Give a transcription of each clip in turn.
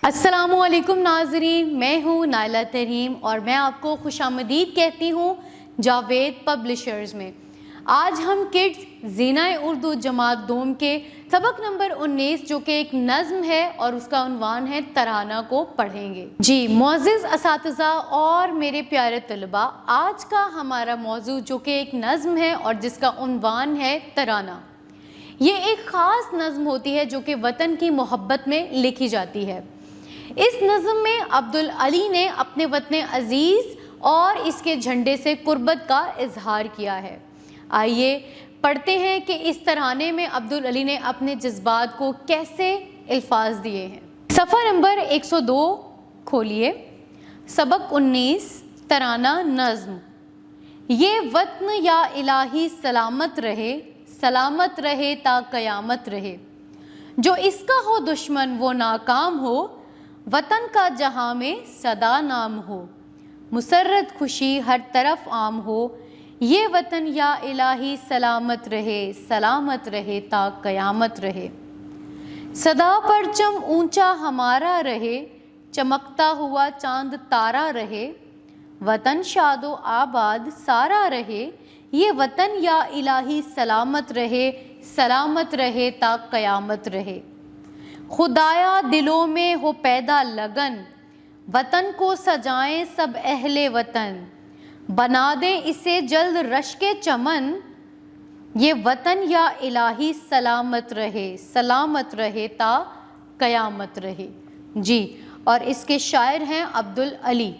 अस्सलामुअलैकुम नाज़रीन, मैं हूँ नाइला तरीम और मैं आपको खुश आमदीद कहती हूँ जावेद पब्लिशर्स में। आज हम किड्स ज़ीना उर्दू जमात दोम के सबक नंबर 19 जो कि एक नज़्म है और उसका उन्वान है तराना को पढ़ेंगे। जी मुअज़्ज़िज़ असातिज़ा और मेरे प्यारे तलबा, आज का हमारा मौजू जो कि एक नज़्म है और जिसका उन्वान है तराना। ये एक ख़ास नज़्म होती है जो कि वतन की मोहब्बत में लिखी जाती है। इस नज़्म में अब्दुल अली ने अपने वतन अज़ीज़ और इसके झंडे से कुर्बत का इजहार किया है। आइए पढ़ते हैं कि इस तराने में अब्दुल अली ने अपने जज्बात को कैसे अल्फाज दिए हैं। सफ़ा नंबर 102 खोलिए। सबक 19 तराना नज़्म। ये वतन या इलाही सलामत रहे ता क़यामत रहे। जो इसका हो दुश्मन वो नाकाम हो, वतन का जहाँ में सदा नाम हो। मुसर्रत खुशी हर तरफ आम हो, ये वतन या इलाही सलामत रहे ता क़यामत रहे। सदा परचम ऊंचा हमारा रहे, चमकता हुआ चांद तारा रहे। वतन शादो आबाद सारा रहे, ये वतन या इलाही सलामत रहे ता क़यामत रहे। खुदाया दिलों में हो पैदा लगन, वतन को सजाएं सब अहले वतन। बना दें इसे जल्द रश के चमन, ये वतन या इलाही सलामत रहे ता क़यामत रहे। जी, और इसके शायर हैं अब्दुल अली।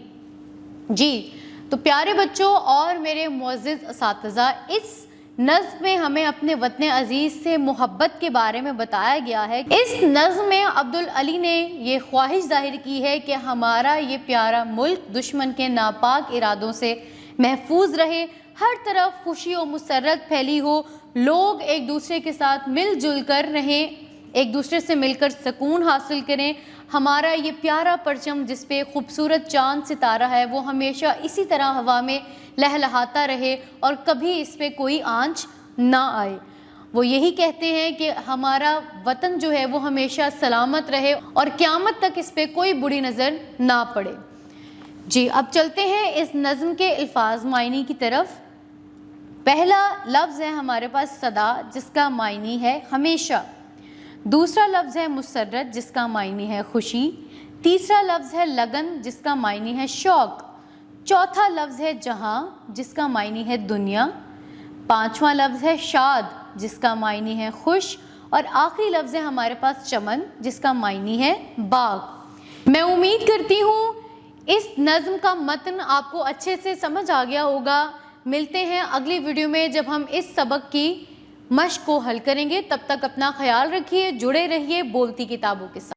जी तो प्यारे बच्चों और मेरे मुअज़्ज़िज़ असातिज़ा, इस नज़्म में हमें अपने वतन अज़ीज़ से मोहब्बत के बारे में बताया गया है। इस नज़्म में अब्दुल अली ने ये ख्वाहिश ज़ाहिर की है कि हमारा ये प्यारा मुल्क दुश्मन के नापाक इरादों से महफूज रहे, हर तरफ खुशी और मुसर्रत फैली हो, लोग एक दूसरे के साथ मिलजुल कर रहें, एक दूसरे से मिलकर सुकून हासिल करें। हमारा ये प्यारा परचम जिस पे खूबसूरत चांद सितारा है वो हमेशा इसी तरह हवा में लहलहाता रहे और कभी इस पे कोई आंच ना आए। वो यही कहते हैं कि हमारा वतन जो है वो हमेशा सलामत रहे और क़यामत तक इस पे कोई बुरी नज़र ना पड़े। जी अब चलते हैं इस नज़्म के अल्फाज मायनी की तरफ। पहला लफ्ज़ है हमारे पास सदा, जिसका मायनी है हमेशा। दूसरा लफ्ज़ है मुसर्रत, जिसका मायनी है खुशी। तीसरा लफ्ज़ है लगन, जिसका मायनी है शौक़। चौथा लफ्ज़ है जहाँ, जिसका मायनी है दुनिया। पांचवा लफ्ज़ है शाद, जिसका मायनी है खुश। और आखिरी लफ्ज़ है हमारे पास चमन, जिसका मायनी है बाग। मैं उम्मीद करती हूँ इस नज़्म का मतन आपको अच्छे से समझ आ गया होगा। मिलते हैं अगली वीडियो में जब हम इस सबक की मश्क को हल करेंगे। तब तक अपना ख्याल रखिए, जुड़े रहिए बोलती किताबों के साथ।